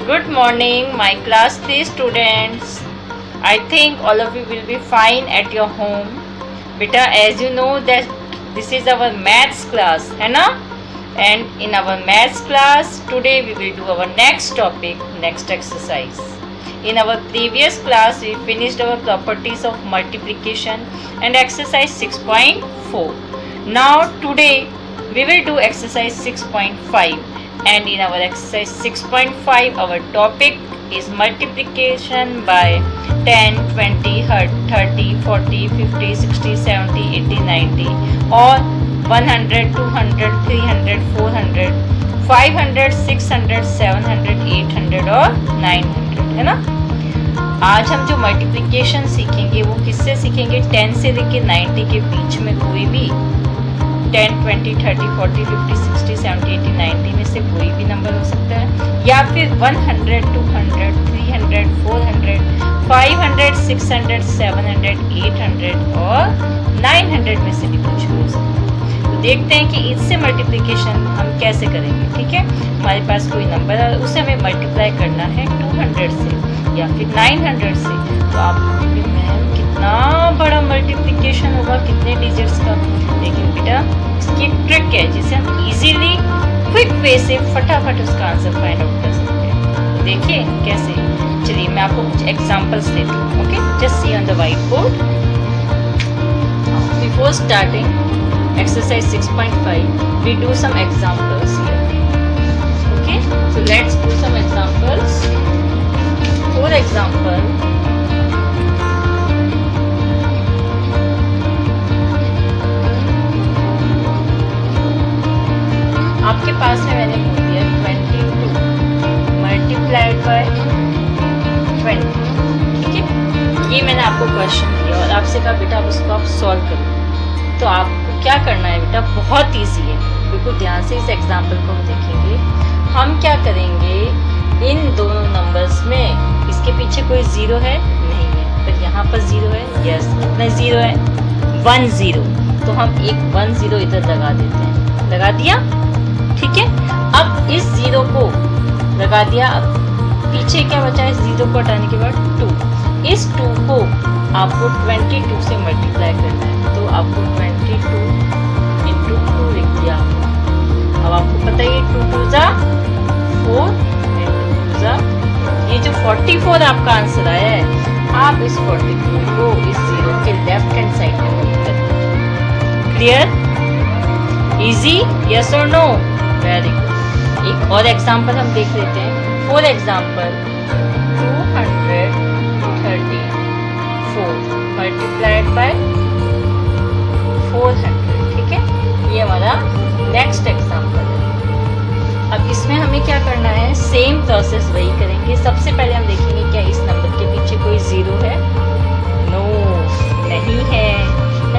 Good morning, my class 3 students. I think all of you will be fine at your home. Beta, as you know that this is our maths class, है ना? And in our maths class, today we will do our next topic, next exercise. In our previous class, we finished our properties of multiplication and exercise 6.4. Now today, we will do exercise 6.5. And in our exercise 6.5 our topic is multiplication by 10, 20, 30, 40, 50, 60, 70, 80, 90 or 100, 200, 300, 400, 500, 600, 700, 800 और 900, है ना। आज हम जो multiplication सीखेंगे वो किससे सीखेंगे? 10 से लेकर 90 के बीच में कोई भी 10, 20, 30, 40, 50, 60, 70, 80, 90 में से कोई भी नंबर हो सकता है, या फिर 100, 200, 300, 400, 500, 600, 700, 800 और 900 में से भी कुछ भी हो सकता है। तो देखते हैं कि इससे मल्टीप्लिकेशन हम कैसे करेंगे। ठीक है, हमारे पास कोई नंबर है, उसे हमें मल्टीप्लाई करना है 200 से या फिर 900 से। तो आप बोलेंगे मैम कितना बड़ा मल्टीप्लिकेशन होगा, कितने डिजिट्स का? लेकिन बेटा इसकी एक ट्रिक है जिसे हम इजीली क्विक वे से फटाफट उसका आंसर फाइंड आउट कर सकते हैं। तो देखिए कैसे। चलिए मैं आपको कुछ एग्जांपल्स देती हूँ। Okay, just see on the white board. Before starting exercise 6.5 we do some examples here. Okay, so let's do some examples. For example, आपके पास में मैंने बोल दिया 22 मल्टीप्लाइड बाय 20। ठीक है, ये मैंने आपको क्वेश्चन दिया और आपसे कहा बेटा आप उसको आप सॉल्व करो। तो आपको क्या करना है बेटा, बहुत ईजी है। बिल्कुल ध्यान से इस एग्जाम्पल को हम देखेंगे। हम क्या करेंगे, इन दोनों नंबर्स में इसके पीछे कोई ज़ीरो है नहीं है, पर यहाँ पर ज़ीरो है। यस, कितना ज़ीरो है? 1 0। तो हम एक 1 0 इधर लगा देते हैं। लगा दिया, ठीक है। अब इस जीरो को लगा दिया, अब पीछे क्या बचा है? जीरो को हटाने के बाद 2। इस 2 को आपको 22 से मल्टीप्लाई करना है। तो आपको 22 इंटू 2 लिख दिया। अब आपको पता है 2 2 जा 4 एंड 2 जा, ये जो 44 आपका आंसर आया है, आप इस 44 को इस जीरो के लेफ्ट हैंड साइड में पुट करें। क्लियर? इजी? यस और नो? Very good. एक और एग्जांपल हम देख लेते हैं। For example 234 multiplied by 400। ठीक है, ये हमारा नेक्स्ट एग्जांपल है। अब इसमें हमें क्या करना है, सेम प्रोसेस वही करेंगे। सबसे पहले हम देखेंगे क्या इस नंबर के पीछे कोई जीरो है? नो, नहीं है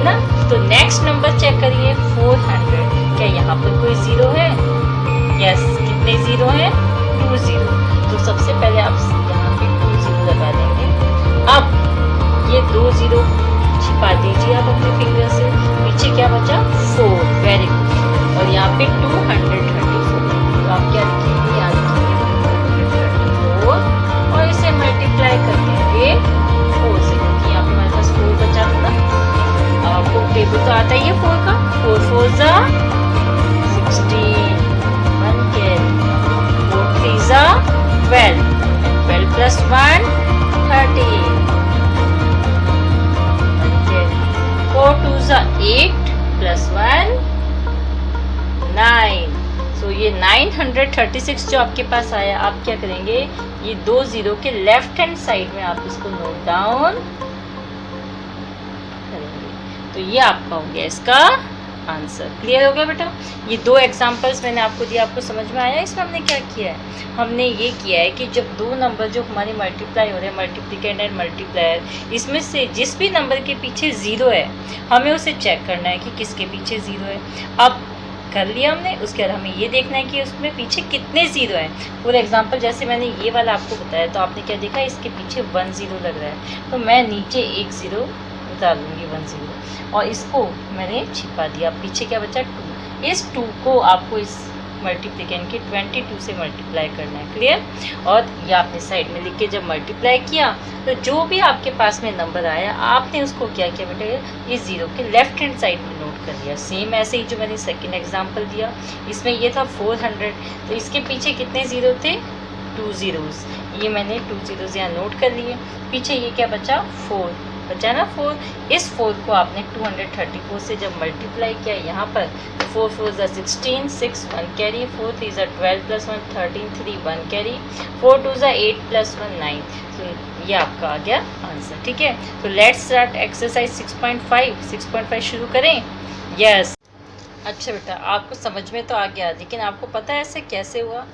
ना। तो नेक्स्ट नंबर चेक करिए 400, क्या यहाँ पर कोई जीरो है? यस, कितने जीरो हैं? 2 0। तो सबसे पहले आप यहाँ पे 2 0 लगा देंगे। अब ये 2 0 छिपा दीजिए आप अपने फिंगर से। पीछे क्या बचा? 4। Very good. और यहाँ पे 234। तो आप क्या लिखेंगे? यहाँ लिखेंगे 234 और इसे मल्टीप्लाई कर देंगे 4 से, क्योंकि यहाँ पे हमारे पास 4 बचा था ना। अब आपको टेबल तो आता ही है 4 का। 4 4 जा 16, 4 3 जा 12, 12 प्लस 1 13, 4 2 जा 8 प्लस 1 9। सो ये 936 जो आपके पास आया, आप क्या करेंगे, ये 2 0 के लेफ्ट हैंड साइड में आप इसको नोट डाउन करेंगे। तो ये आपका हो गया इसका आंसर। क्लियर हो गया बेटा? ये 2 एग्जांपल्स मैंने आपको दिया, आपको समझ में आया? इसमें हमने क्या किया है, हमने ये किया है कि जब 2 नंबर जो हमारे मल्टीप्लाई हो रहे हैं, मल्टीप्लिकेंड एंड मल्टीप्लायर, इसमें से जिस भी नंबर के पीछे ज़ीरो है हमें उसे चेक करना है कि किसके पीछे ज़ीरो है। अब कर लिया हमने, उसके बाद हमें ये देखना है कि उसमें पीछे कितने ज़ीरो हैं। फॉर एग्जांपल जैसे मैंने ये वाला आपको बताया, तो आपने क्या देखा, इसके पीछे 1 0 लग रहा है, तो मैं नीचे एक 0 डालूंगी 1 0 और इसको मैंने छिपा दिया। पीछे क्या बचा? 2। इस 2 को आपको इस मल्टीप्लिकेंट के 22 से मल्टीप्लाई करना है। क्लियर। और ये आपने साइड में लिख के जब मल्टीप्लाई किया तो जो भी आपके पास में नंबर आया आपने उसको क्या किया बेटा, ये ज़ीरो के लेफ्ट हैंड साइड में नोट कर लिया। सेम ऐसे ही जो मैंने सेकेंड एग्जाम्पल दिया, इसमें ये था 400, तो इसके पीछे कितने ज़ीरो थे, 2 ज़ीरोज़। ये मैंने 2 ज़ीरोज़ यहाँ नोट कर लिए। पीछे ये क्या बचा, 4 बचा ना 4। इस 4 को आपने 234 से जब मल्टीप्लाई किया यहाँ पर, 4 4 16, 6 1 कैरी, 4 3 12 + 1 13, 3 1 कैरी, 4 2 8 + 1 9। तो ये आपका आ गया आंसर। ठीक है, तो लेट्स स्टार्ट एक्सरसाइज 6.5 शुरू करें। यस अच्छा बेटा, आपको समझ में तो आ गया, लेकिन आपको पता है ऐसे कैसे हुआ।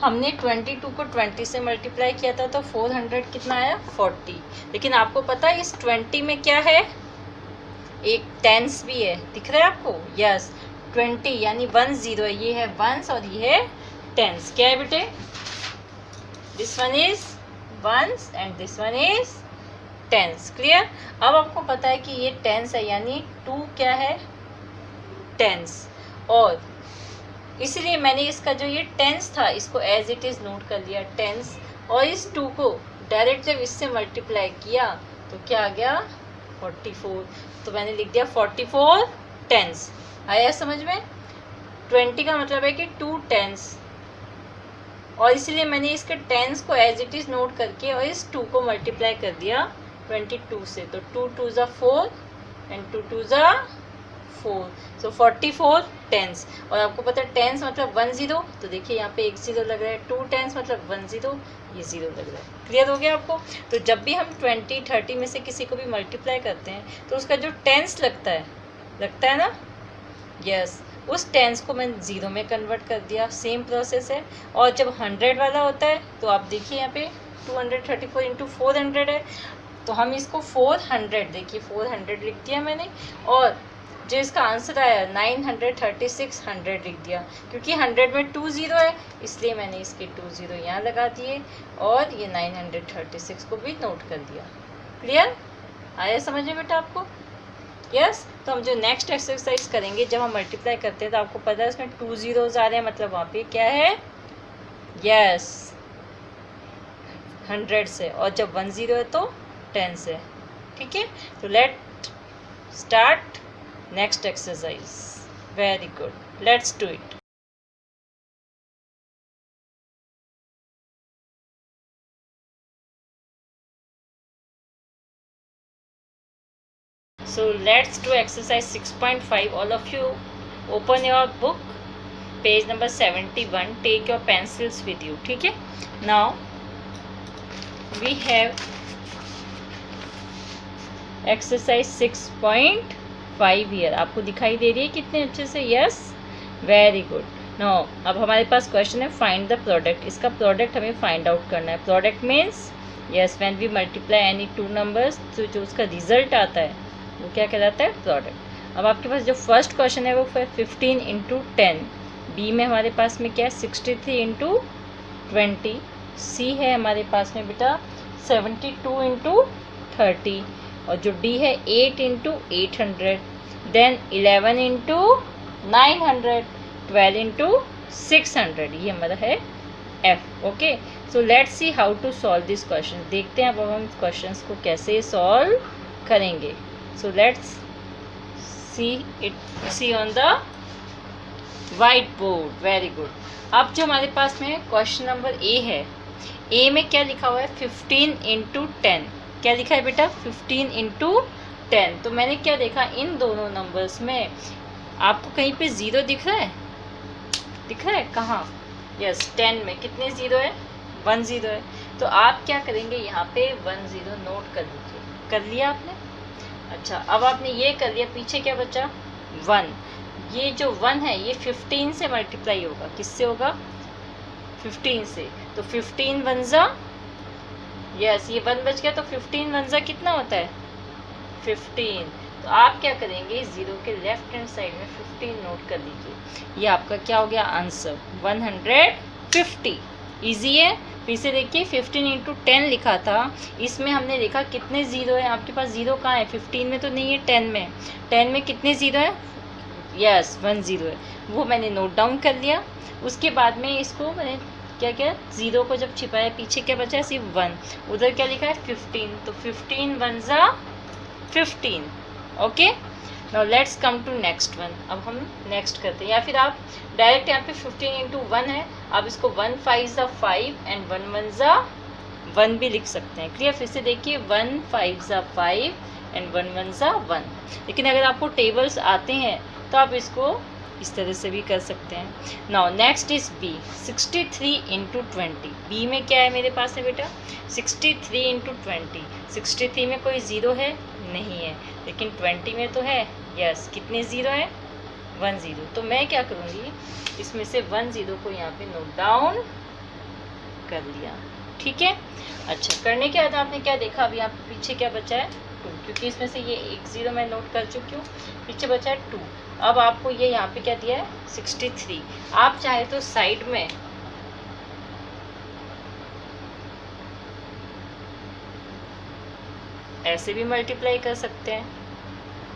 हमने 22 को 20 से मल्टीप्लाई किया था तो 400 कितना आया, 40। लेकिन आपको पता है इस 20 में क्या है, एक टेंस भी है, दिख रहा है आपको। यस 20 यानी 1 0 है, ये है वंस और ये है टेंस। क्या है बेटे, this one is once and this one is tense. Clear. अब आपको पता है कि ये टेंस है यानी 2 क्या है, टेंस। और इसलिए मैंने इसका जो ये टेंस था इसको एज इट इज़ नोट कर लिया, टेंस। और इस 2 को डायरेक्ट जब इससे मल्टीप्लाई किया तो क्या आ गया, 44। तो मैंने लिख दिया 44 टेंस। आया समझ में। 20 का मतलब है कि 2 टेंस, और इसलिए मैंने इसके टेंस को एज इट इज़ नोट करके और इस 2 को मल्टीप्लाई कर दिया 22 से। तो 2 2 ज़ा 4 एंड 2 2 ज़ा 4, सो 44 टेंस। और आपको पता है टेंस मतलब 1 0, तो देखिए यहाँ पे एक 0 लग रहा है। 2 टेंस मतलब 1 0, ये 0 लग रहा है। क्लियर हो गया आपको। तो जब भी हम 20 30 में से किसी को भी मल्टीप्लाई करते हैं तो उसका जो टेंस लगता है ना, यस, उस टेंस को मैंने 0 में कन्वर्ट कर दिया। सेम प्रोसेस है। और जब 100 वाला होता है तो आप देखिए यहाँ पे 234 इंटू 400 है, तो हम इसको 400, देखिए 400 लिख दिया मैंने। और जो इसका आंसर आया 936 100 लिख दिया, क्योंकि 100 में 2 0 है इसलिए मैंने इसके 2 0 यहाँ लगा दिए और ये 936 को भी नोट कर दिया। क्लियर। आया समझ में बेटा आपको। यस। तो हम जो नेक्स्ट एक्सरसाइज करेंगे, जब हम मल्टीप्लाई करते हैं तो आपको पता है इसमें 2 ज़ीरोज़ आ रहे हैं, मतलब वहाँ पे क्या है, यस 100 से, और जब 1 0 है तो 10 से। ठीक है, तो let start next exercise. Very good, let's do it. So let's do exercise 6.5. all of you open your book, page number 71. take your pencils with you. ठीक है, now we have exercise 6.5 year. आपको दिखाई दे रही है कितने अच्छे से। Yes, very good. No, अब हमारे पास क्वेश्चन है फाइंड द प्रोडक्ट। इसका प्रोडक्ट हमें फाइंड आउट करना है। Product means yes when we multiply any 2 numbers, तो जो उसका रिजल्ट आता है वो क्या कहलाता है, प्रोडक्ट। अब आपके पास जो फर्स्ट क्वेश्चन है वो 15 इंटू 10। बी में हमारे पास में क्या है 63 इंटू 20। सी है हमारे पास में बेटा 72 इंटू 30। और जो डी है 8 इंटू 800, देन 11 इंटू 900, 12 इंटू 600। ये हमारा है F. Okay, so let's see how to solve this question. देखते हैं अब हम क्वेश्चंस को कैसे सॉल्व करेंगे। So let's see on the white board. Very good. अब जो हमारे पास में क्वेश्चन नंबर ए है, ए में क्या लिखा हुआ है 15 इंटू 10। क्या लिखा है बेटा 15 इंटू 10। तो मैंने क्या देखा, इन दोनों नंबर्स में आपको कहीं पे 0 दिख रहा है, कहाँ, यस 10 में कितने 0 है, 1 0 है। तो आप क्या करेंगे, यहाँ पे 1 0 नोट कर लीजिए। कर लिया आपने। अच्छा, अब आपने ये कर लिया, पीछे क्या बचा 1। ये जो 1 है ये 15 से मल्टीप्लाई होगा, किससे होगा, 15 से। तो 15 1 ज़ा, यस ये 1 बच गया, तो 15 1 ज़ा कितना होता है 15। तो आप क्या करेंगे, 0 के लेफ्ट हैंड साइड में 15 नोट कर लीजिए। ये आपका क्या हो गया आंसर 150। इजी है। फिर से देखिए 15 इंटू 10 लिखा था, इसमें हमने देखा कितने 0 है। आपके पास 0 कहाँ है, 15 में तो नहीं है, 10 में। 10 में कितने 0 है, यस 1 0 है, वो मैंने नोट डाउन कर लिया। उसके बाद में इसको मैंने क्या किया, 0 को जब छिपाया पीछे क्या बचा है, सिर्फ 1। उधर क्या लिखा है 15, तो 15 1 ज़ा 15। Okay, now let's come to next one. अब हम नेक्स्ट करते हैं, या फिर आप डायरेक्ट यहाँ पे 15 इंटू 1 है, आप इसको 1 5 ज़ा 5 एंड 1 1 ज़ा 1 भी लिख सकते हैं। क्लियर, फिर से देखिए 1 5 ज़ा 5 एंड 1 1 ज़ा 1। लेकिन अगर आपको टेबल्स आते हैं तो आप इसको इस तरह से भी कर सकते हैं। Now next is B, 63 into 20। B में क्या है मेरे पास है बेटा 63 इंटू 20। 63 में कोई ज़ीरो है नहीं है, लेकिन 20 में तो है। यस, कितने ज़ीरो हैं 1 0। तो मैं क्या करूँगी, इसमें से 1 0 को यहाँ पे नोट डाउन कर लिया। ठीक है, अच्छा करने के बाद आपने क्या देखा, अभी यहाँ पीछे क्या बचा है 2, क्योंकि इसमें से ये 1 0 मैं नोट कर चुकी हूँ, पीछे बचा है 2। अब आपको ये यहाँ पे क्या दिया है 63। आप चाहे तो साइड में ऐसे भी मल्टीप्लाई कर सकते हैं।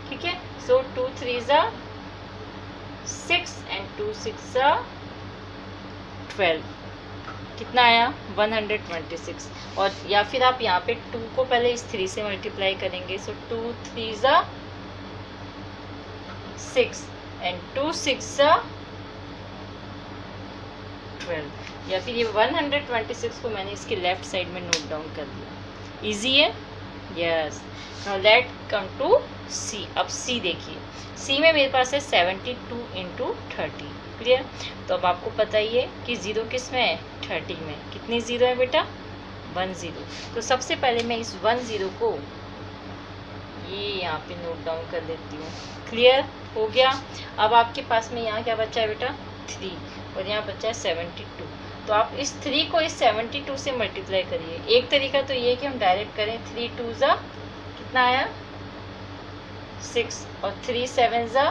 ठीक है, सो 2 3 ज़ा 6 एंड 2 6 ज़ा 12, कितना आया 126। और या फिर आप यहाँ पे 2 को पहले इस 3 से मल्टीप्लाई करेंगे, सो 2 3 ज़ा 6 एंड 2 6 ज़ा 12। या फिर ये 126 को मैंने इसके लेफ्ट साइड में नोट डाउन कर दिया। इजी है, yes. Now let come to C. अब सी देखिए, सी में मेरे पास है 72 इंटू 30। क्लियर, तो अब आपको पता ही है कि ज़ीरो किस में है 30 में। कितने ज़ीरो है बेटा 1 0। तो सबसे पहले मैं इस 1 0 को ये यहाँ पे नोट डाउन कर लेती हूँ। क्लियर हो गया। अब आपके पास में यहाँ क्या बचा है बेटा 3 और यहाँ बचा है 72। तो आप इस 3 को इस 72 से मल्टीप्लाई करिए। एक तरीका तो ये है कि हम डायरेक्ट करें, 3 2 ज़ा कितना आया 6 और 3 7 ज़ा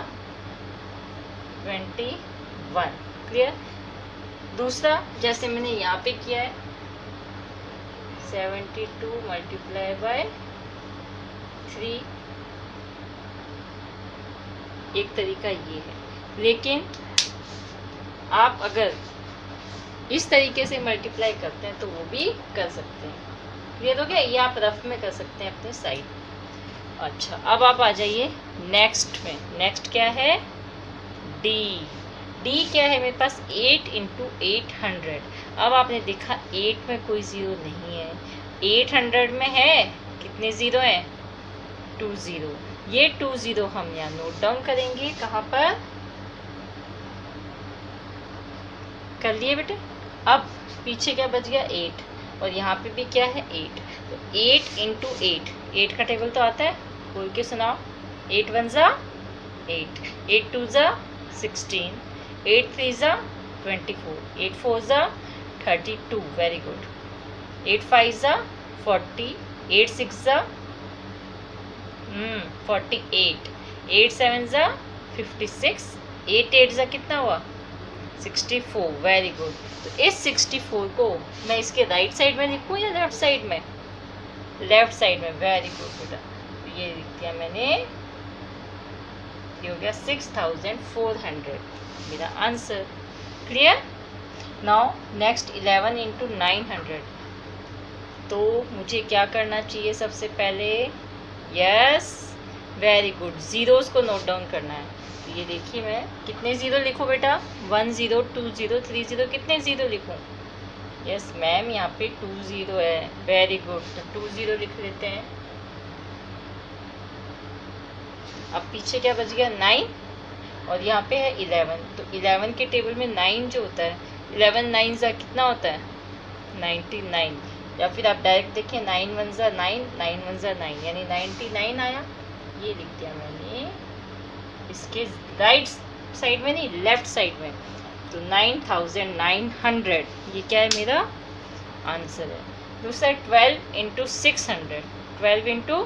21। क्लियर, दूसरा जैसे मैंने यहाँ पे किया है 72 मल्टीप्लाई बाय 3, एक तरीका ये है। लेकिन आप अगर इस तरीके से मल्टीप्लाई करते हैं तो वो भी कर सकते हैं। क्लियर हो गया, ये आप रफ में कर सकते हैं अपने साइड। अच्छा, अब आप आ जाइए नेक्स्ट में। नेक्स्ट क्या है डी। डी क्या है मेरे पास 8 इंटू 800। अब आपने देखा 8 में कोई ज़ीरो नहीं है, 800 में है कितने ज़ीरो हैं 2 0। ये 2 0 हम यहाँ नोट डाउन करेंगे। कहाँ पर कर लिए बेटे। अब पीछे क्या बच गया 8 और यहाँ पे भी क्या है 8। तो 8 इंटू 8, 8 का टेबल तो आता है, बोल के सुनाओ। 8 1 ज़ा 8, 8 2 ज़ा 16, 8 3 ज़ा 24, 8 4 ज़ा 32, वेरी गुड। 8 5 ज़ा 40, 8 6 ज़ा 48, 8 7 ज़ा 56, 8 8 ज़ा कितना हुआ 64, वेरी गुड। तो इस 64 को मैं इसके राइट साइड में लिखूँ या लेफ्ट साइड में, लेफ्ट साइड में, वेरी गुड बेटा। तो ये लिख दिया मैंने, ये हो गया 6400 मेरा answer. Clear. Now next 11 into 900। तो मुझे क्या करना चाहिए सबसे पहले, यस वेरी गुड, ज़ीरोस को नोट डाउन करना है। तो ये देखिए मैं कितने ज़ीरो लिखूँ बेटा 1 0 2 0 3 0, कितने ज़ीरो लिखूँ। यस मैम यहाँ पे 2 0 है, वेरी गुड, तो 2 0 लिख लेते हैं। अब पीछे क्या बच गया 9 और यहाँ पे है 11। तो 11 के टेबल में 9 जो होता है, 11 9 ज़ा कितना होता है 99। या फिर आप डायरेक्ट देखिए 9 1 ज़ा 9, 9 1 ज़ा 9, यानी 99 आया। ये लिख दिया मैंने इसके राइट साइड में, नहीं लेफ्ट साइड में। तो 9900 ये क्या है मेरा आंसर है। दूसरा 12 इंटू 600, 12 इंटू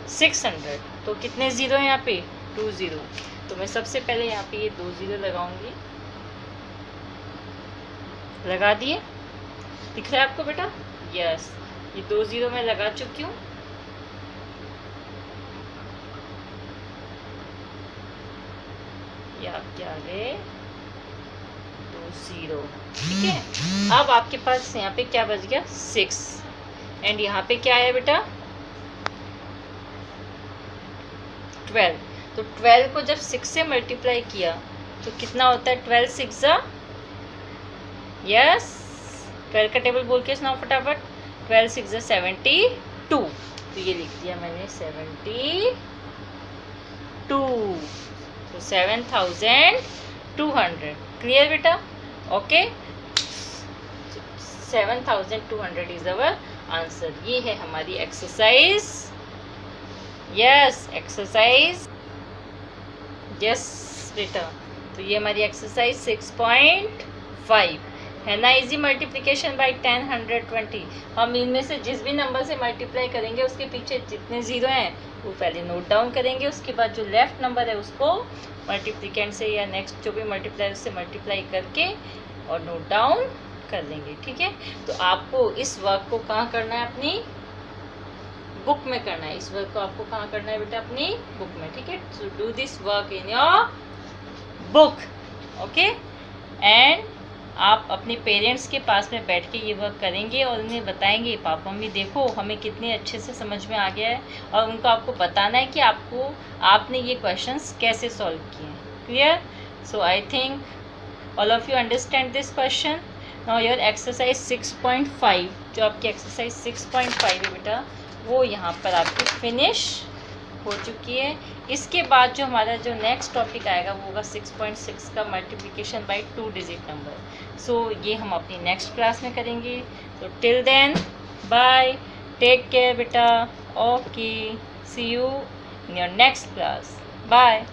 600। तो कितने ज़ीरो हैं यहाँ पे 2 0। तो मैं सबसे पहले यहाँ पे ये 2 0 लगाऊंगी। लगा दिए, दिख रहा है आपको बेटा। यस, ये 2 0 मैं लगा चुकी हूँ। ये आपके आगे 20, ठीक है। अब आपके पास यहाँ पे क्या बच गया 6 एंड यहाँ पे क्या है बेटा 12। तो 12 को जब 6 से मल्टीप्लाई किया तो कितना होता है 12 6 यस 12 का टेबल बोल के सुनाओ फटाफट। 12 6 72। तो ये लिख दिया मैंने 72। तो 7200 क्लियर बेटा ओके। 7200 is our answer. ये है हमारी एक्सरसाइज यस एक्सरसाइज यस बेटा। तो ये हमारी एक्सरसाइज 6.5 है ना। Easy multiplication bye 10 100 20। हम इनमें से जिस भी नंबर से मल्टीप्लाई करेंगे उसके पीछे जितने ज़ीरो हैं वो पहले नोट डाउन करेंगे, उसके बाद जो लेफ्ट नंबर है उसको मल्टीप्लिकेंट से या नेक्स्ट जो भी मल्टीप्लाई उससे मल्टीप्लाई करके और नोट डाउन कर लेंगे, ठीक है। तो आपको इस वर्क को कहाँ करना है अपनी बुक में करना है। इस वर्क को आपको कहाँ करना है बेटा अपनी बुक में, ठीक है। So do this work in your book okay. And आप अपने पेरेंट्स के पास में बैठ के ये वर्क करेंगे और उन्हें बताएंगे पापा मम्मी देखो हमें कितने अच्छे से समझ में आ गया है, और उनको आपको बताना है कि आपने ये क्वेश्चंस कैसे सॉल्व किए हैं। Clear. So I think all of you understand this question. Now your exercise 6.5 जो आपकी एक्सरसाइज 6.5 है बेटा वो यहाँ पर आपकी फिनिश हो चुकी है। इसके बाद जो हमारा जो नेक्स्ट टॉपिक आएगा वो होगा 6.6 का multiplication by 2 digit number. So ये हम अपनी नेक्स्ट क्लास में करेंगे। तो till then bye, take care बेटा, okay, see you in your next class, bye.